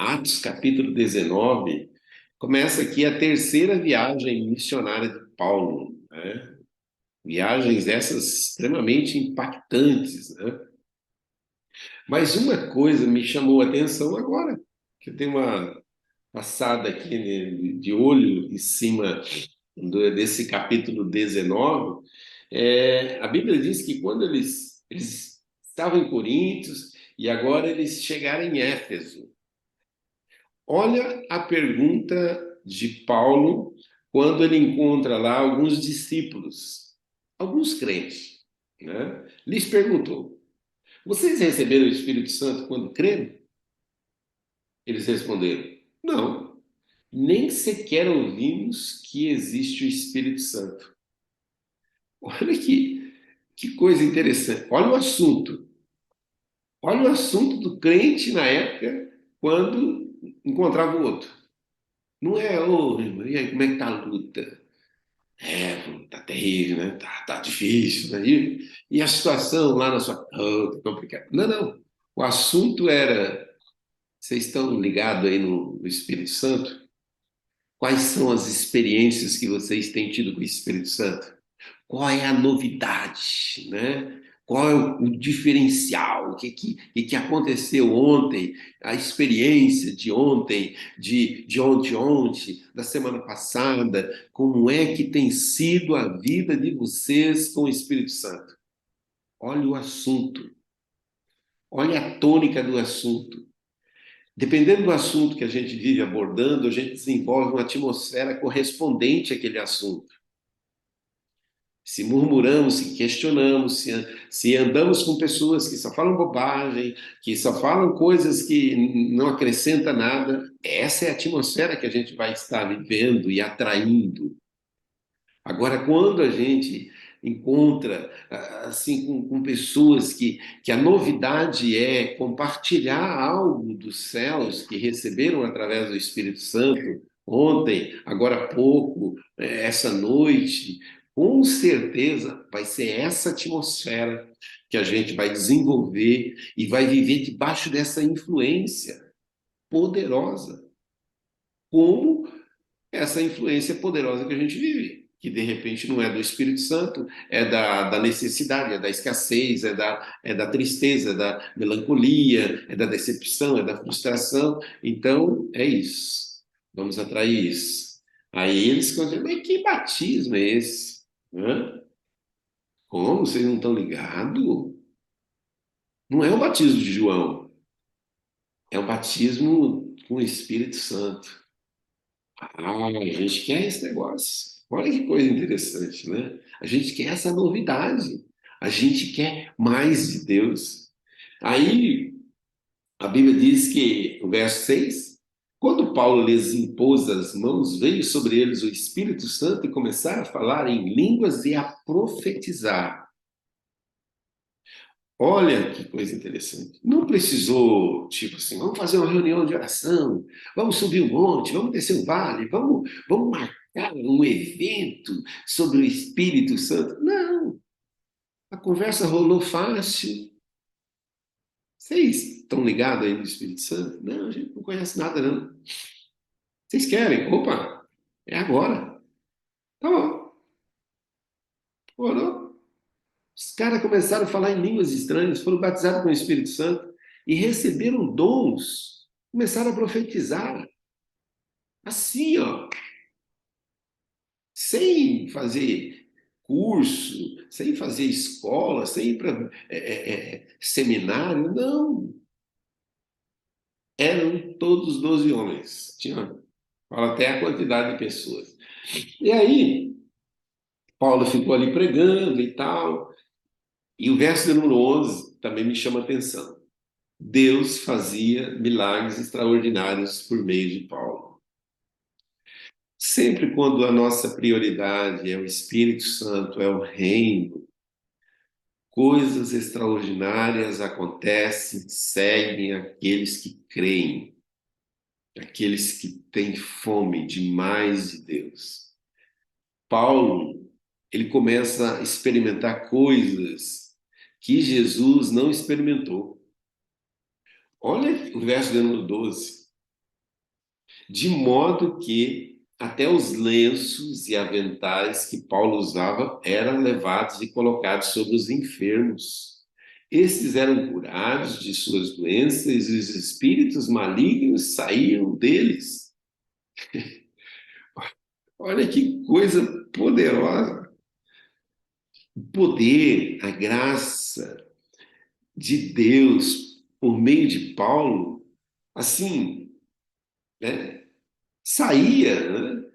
Atos capítulo 19, começa aqui a terceira viagem missionária de Paulo, né? Viagens essas extremamente impactantes, né? Mas uma coisa me chamou a atenção agora, que eu tenho uma passada aqui, né, de olho em cima desse capítulo 19. A Bíblia diz que quando eles estavam em Coríntios e agora eles chegaram em Éfeso. Olha a pergunta de Paulo quando ele encontra lá alguns discípulos, alguns crentes, né? Lhes perguntou: vocês receberam o Espírito Santo quando creram? Eles responderam: não, nem sequer ouvimos que existe o Espírito Santo. Olha que coisa interessante. Olha o assunto do crente na época quando encontrava o outro. Não é, ô, irmão, e aí, como é que tá a luta? Tá terrível, né? Tá difícil, né? E a situação lá na sua... Oh, tá complicado. Não, não. O assunto era, vocês estão ligados aí no Espírito Santo? Quais são as experiências que vocês têm tido com o Espírito Santo? Qual é a novidade, né? Qual é o diferencial? O que aconteceu ontem? A experiência de ontem, de ontem, da semana passada? Como é que tem sido a vida de vocês com o Espírito Santo? Olha o assunto, olha a tônica do assunto. Dependendo do assunto que a gente vive abordando, a gente desenvolve uma atmosfera correspondente àquele assunto. Se murmuramos, se questionamos, se andamos com pessoas que só falam bobagem, que só falam coisas que não acrescentam nada, essa é a atmosfera que a gente vai estar vivendo e atraindo. Agora, quando a gente encontra assim com pessoas que a novidade é compartilhar algo dos céus que receberam através do Espírito Santo ontem, agora há pouco, essa noite, com certeza vai ser essa atmosfera que a gente vai desenvolver e vai viver debaixo dessa influência poderosa, como essa influência poderosa que a gente vive, que de repente não é do Espírito Santo, é da necessidade, é da escassez, é da tristeza, é da melancolia, é da decepção, é da frustração. Então, é isso. Vamos atrair isso. Aí eles continuam, mas que batismo é esse? Hã? Como? Vocês não estão ligados? Não é o batismo de João, é o batismo com o Espírito Santo. Ah, a gente quer esse negócio. Olha que coisa interessante, né? A gente quer essa novidade. A gente quer mais de Deus. Aí a Bíblia diz que, o verso 6, quando Paulo lhes impôs as mãos, veio sobre eles o Espírito Santo e começaram a falar em línguas e a profetizar. Olha que coisa interessante. Não precisou, tipo assim, vamos fazer uma reunião de oração, vamos subir um monte, vamos descer um vale, vamos marcar um evento sobre o Espírito Santo. Não, a conversa rolou fácil. Vocês estão ligados aí no Espírito Santo? Não, a gente não conhece nada, não. Vocês querem? Opa, é agora. Tá bom, orou. Os caras começaram a falar em línguas estranhas, foram batizados com o Espírito Santo e receberam dons, começaram a profetizar. Assim, ó, sem fazer curso, sem fazer escola, sem ir para seminário, não. Eram todos 12 homens. Tinha, fala até a quantidade de pessoas. E aí, Paulo ficou ali pregando e tal. E o verso de número 11 também me chama a atenção. Deus fazia milagres extraordinários por meio de Paulo. Sempre quando a nossa prioridade é o Espírito Santo, é o reino, coisas extraordinárias acontecem, seguem aqueles que creem, aqueles que têm fome de mais de Deus. Paulo, ele começa a experimentar coisas que Jesus não experimentou. Olha o verso de número 12. De modo que até os lenços e aventais que Paulo usava eram levados e colocados sobre os enfermos. Estes eram curados de suas doenças e os espíritos malignos saíam deles. Olha que coisa poderosa. O poder, a graça de Deus por meio de Paulo, assim, né, saía, né,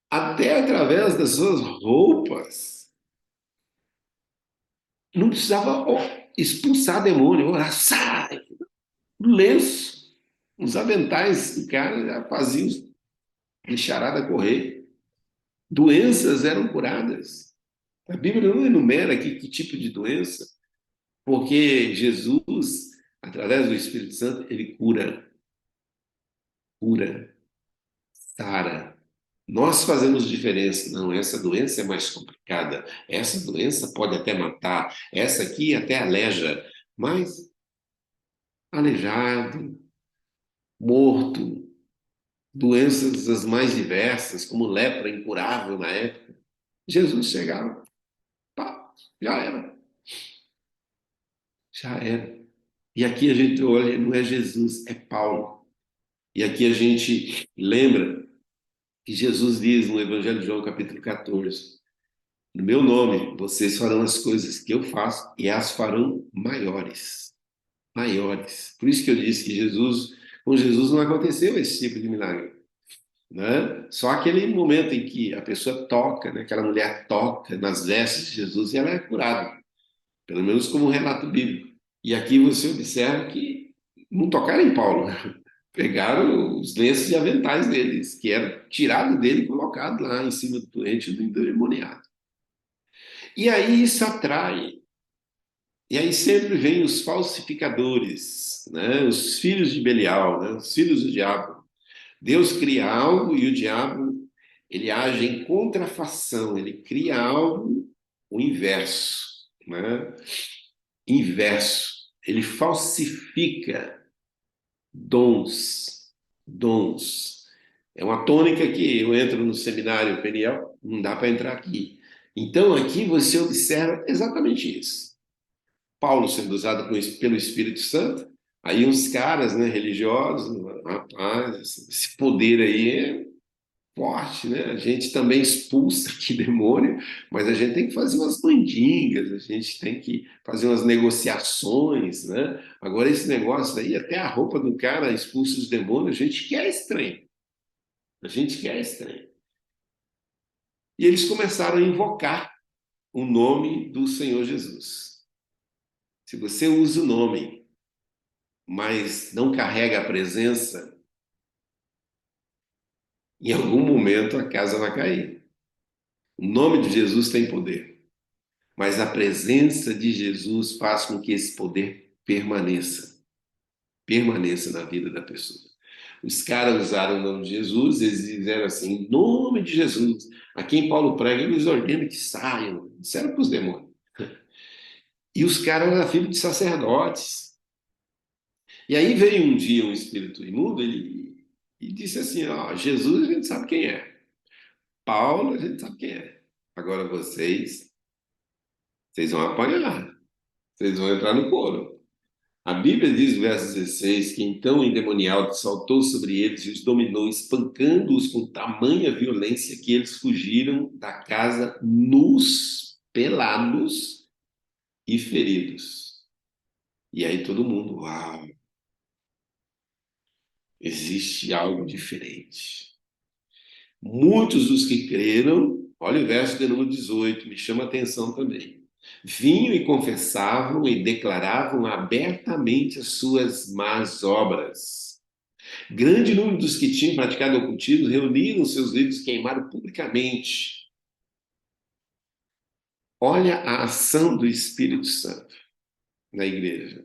até através das suas roupas. Não precisava expulsar demônio, orar, sai, no lenço. Os aventais do cara já faziam a charada correr. Doenças eram curadas. A Bíblia não enumera aqui que tipo de doença, porque Jesus, através do Espírito Santo, ele cura, sara. Nós fazemos diferença. Não, essa doença é mais complicada. Essa doença pode até matar. Essa aqui até aleja. Mas aleijado, morto, doenças as mais diversas, como lepra incurável na época. Jesus chegava, pá, já era, já era. E aqui a gente olha, não é Jesus, é Paulo. E aqui a gente lembra que Jesus diz no Evangelho de João, capítulo 14, no meu nome, vocês farão as coisas que eu faço e as farão maiores. Maiores. Por isso que eu disse que com Jesus não aconteceu esse tipo de milagre. Né? Só aquele momento em que a pessoa toca, né? Aquela mulher toca nas vestes de Jesus e ela é curada, pelo menos como um relato bíblico. E aqui você observa que não tocaram em Paulo, né? Pegaram os lenços e aventais deles, que era tirado dele e colocado lá em cima do doente, do endemoniado. E aí isso atrai. E aí sempre vem os falsificadores, né? Os filhos de Belial, né? Os filhos do diabo. Deus cria algo e o diabo ele age em contrafação, ele cria algo o inverso, né? Inverso. Ele falsifica dons. É uma tônica que eu entro no seminário Peniel, não dá para entrar aqui. Então aqui você observa exatamente isso. Paulo sendo usado pelo Espírito Santo, aí uns caras, né, religiosos, rapaz, esse poder aí é forte, né? A gente também expulsa aqui demônio, mas a gente tem que fazer umas mandingas, a gente tem que fazer umas negociações, né? Agora esse negócio aí, até a roupa do cara expulsa os demônios, a gente quer estranho. A gente quer estranho. E eles começaram a invocar o nome do Senhor Jesus. Se você usa o nome, mas não carrega a presença, em algum momento a casa vai cair. O nome de Jesus tem poder. Mas a presença de Jesus faz com que esse poder permaneça na vida da pessoa. Os caras usaram o nome de Jesus, eles disseram assim, em nome de Jesus. Aqui em Paulo prega, eles ordenam que saiam, disseram para os demônios. E os caras eram filhos de sacerdotes. E aí veio um dia um espírito imundo e disse assim, ó, Jesus a gente sabe quem é, Paulo a gente sabe quem é. Agora vocês vão apanhar, vocês vão entrar no coro. A Bíblia diz, no verso 16, que então o endemoniado saltou sobre eles e os dominou, espancando-os com tamanha violência que eles fugiram da casa nus, pelados e feridos. E aí todo mundo, uau, existe algo diferente. Muitos dos que creram, olha o verso de número 18, me chama a atenção também. Vinham e confessavam e declaravam abertamente as suas más obras. Grande número dos que tinham praticado ocultismo reuniram seus livros e queimaram publicamente. Olha a ação do Espírito Santo na igreja,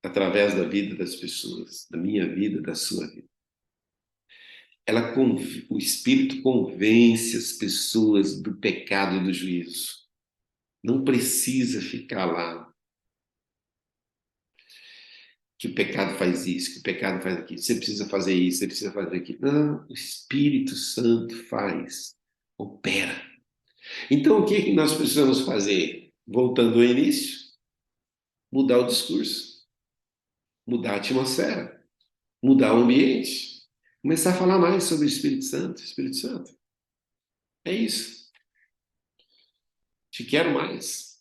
através da vida das pessoas, da minha vida, da sua vida. O Espírito convence as pessoas do pecado e do juízo. Não precisa ficar lá. que o pecado faz isso, que o pecado faz aquilo, você precisa fazer isso, você precisa fazer aquilo. Não, o Espírito Santo faz, opera. Então, o que que nós precisamos fazer? Voltando ao início, mudar o discurso, mudar a atmosfera, mudar o ambiente, começar a falar mais sobre o Espírito Santo. Espírito Santo, é isso. Te quero mais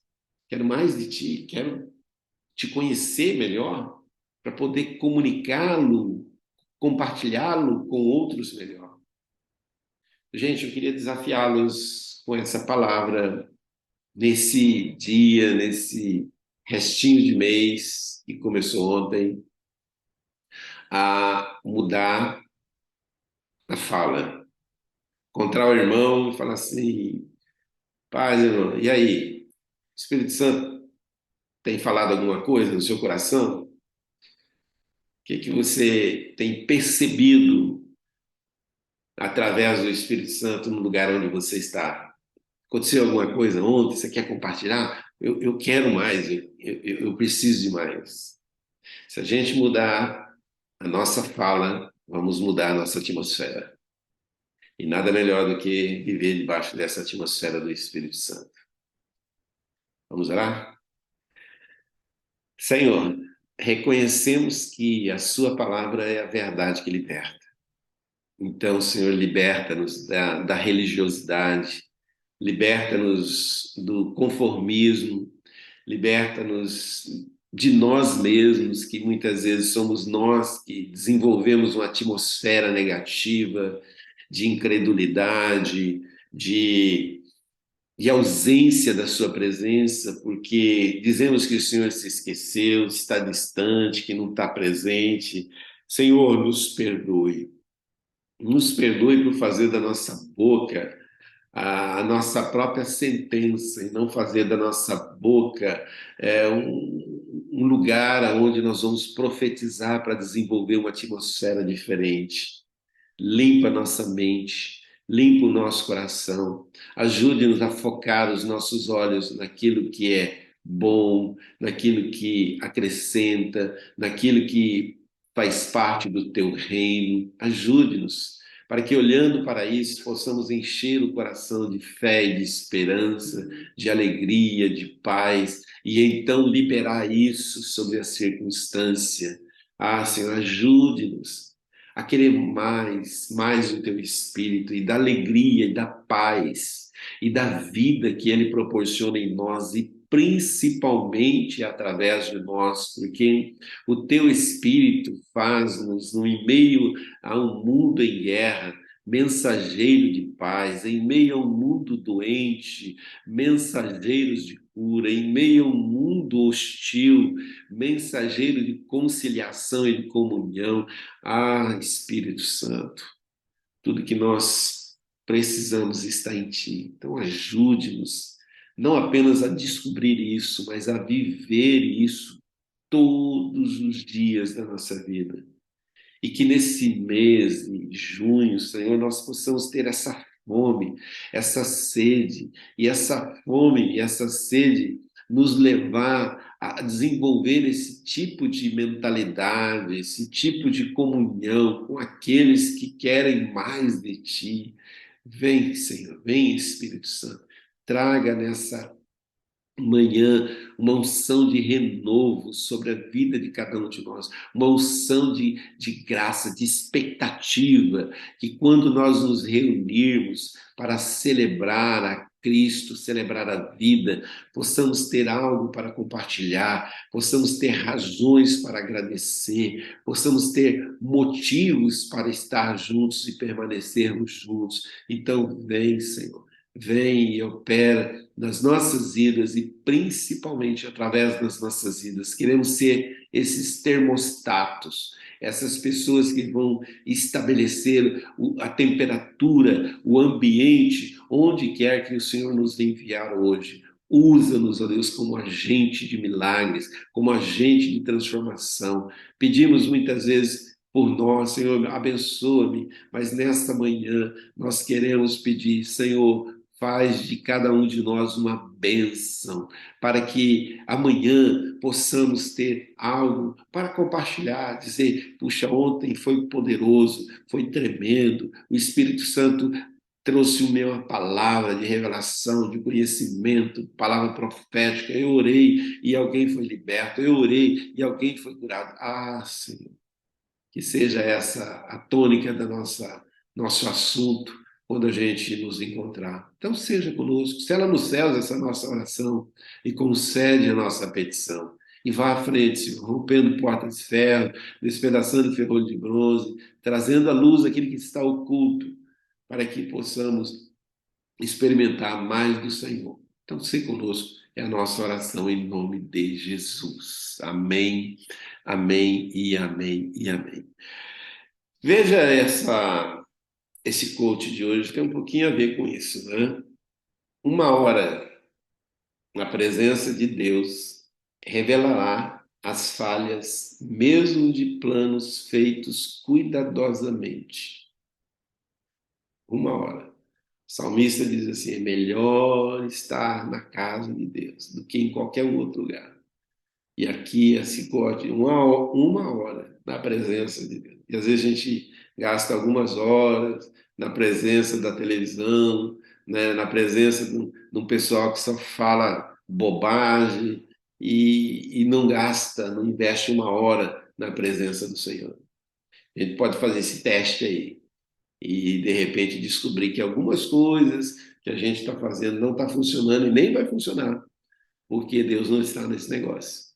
de ti, quero te conhecer melhor para poder comunicá-lo, compartilhá-lo com outros melhor. Gente, eu queria desafiá-los com essa palavra nesse dia, nesse restinho de mês que começou ontem, a mudar a fala. Encontrar o irmão e falar assim: paz, irmão, e aí? O Espírito Santo tem falado alguma coisa no seu coração? O que que você tem percebido através do Espírito Santo no lugar onde você está? Aconteceu alguma coisa ontem? Você quer compartilhar? Eu quero mais, eu preciso de mais. Se a gente mudar a nossa fala, vamos mudar a nossa atmosfera. E nada melhor do que viver debaixo dessa atmosfera do Espírito Santo. Vamos orar? Senhor, reconhecemos que a Sua palavra é a verdade que liberta. Então, Senhor, liberta-nos da religiosidade, liberta-nos do conformismo, liberta-nos de nós mesmos, que muitas vezes somos nós que desenvolvemos uma atmosfera negativa, de incredulidade, de, de ausência da sua presença, porque dizemos que o Senhor se esqueceu, está distante, que não está presente. Senhor, nos perdoe. Nos perdoe por fazer da nossa boca a nossa própria sentença e não fazer da nossa boca um lugar onde nós vamos profetizar para desenvolver uma atmosfera diferente. Limpa nossa mente, limpa o nosso coração, ajude-nos a focar os nossos olhos naquilo que é bom, naquilo que acrescenta, naquilo que faz parte do teu reino. Ajude-nos para que, olhando para isso, possamos encher o coração de fé e de esperança, de alegria, de paz, e então liberar isso sobre a circunstância. Ah, Senhor, ajude-nos a querer mais, mais o teu Espírito e da alegria e da paz e da vida que ele proporciona em nós e principalmente através de nós, porque o teu Espírito faz-nos, no meio a um mundo em guerra, mensageiro de paz, em meio a um mundo doente, mensageiros de cura, em meio a um mundo hostil, mensageiro de conciliação e de comunhão. Ah, Espírito Santo, tudo que nós precisamos está em Ti. Então ajude-nos, não apenas a descobrir isso, mas a viver isso todos os dias da nossa vida. E que nesse mês de junho, Senhor, nós possamos ter essa fome, essa sede, e essa fome e essa sede nos levar a desenvolver esse tipo de mentalidade, esse tipo de comunhão com aqueles que querem mais de Ti. Vem, Senhor, vem, Espírito Santo, traga nessa manhã, uma unção de renovo sobre a vida de cada um de nós, uma unção de graça, de expectativa, que quando nós nos reunirmos para celebrar a Cristo, celebrar a vida, possamos ter algo para compartilhar, possamos ter razões para agradecer, possamos ter motivos para estar juntos e permanecermos juntos. Então, vem, Senhor, vem e opera nas nossas vidas e principalmente através das nossas vidas. Queremos ser esses termostatos, essas pessoas que vão estabelecer a temperatura, o ambiente, onde quer que o Senhor nos enviar hoje. Usa-nos, ó Deus, como agente de milagres, como agente de transformação. Pedimos muitas vezes por nós, Senhor, abençoa-me, mas nesta manhã nós queremos pedir, Senhor, faz de cada um de nós uma bênção, para que amanhã possamos ter algo para compartilhar, dizer, puxa, ontem foi poderoso, foi tremendo, o Espírito Santo trouxe uma palavra de revelação, de conhecimento, palavra profética, eu orei e alguém foi liberto, eu orei e alguém foi curado. Ah, Senhor, que seja essa a tônica da nosso assunto quando a gente nos encontrar. Então seja conosco, sela nos céus essa nossa oração e concede a nossa petição. E vá à frente, Senhor, rompendo portas de ferro, despedaçando ferrolho de bronze, trazendo à luz aquilo que está oculto, para que possamos experimentar mais do Senhor. Então, seja conosco, é a nossa oração em nome de Jesus. Amém, amém e amém e amém. Veja esse coach de hoje, tem um pouquinho a ver com isso, né? Uma hora na presença de Deus revelará as falhas, mesmo de planos feitos cuidadosamente. Uma hora. O salmista diz assim: é melhor estar na casa de Deus do que em qualquer outro lugar. E aqui a Cicote, uma hora na presença de Deus. E às vezes a gente gasta algumas horas na presença da televisão, né, na presença de um pessoal que só fala bobagem e não gasta, não investe uma hora na presença do Senhor. A gente pode fazer esse teste aí e de repente descobrir que algumas coisas que a gente está fazendo não está funcionando e nem vai funcionar, porque Deus não está nesse negócio.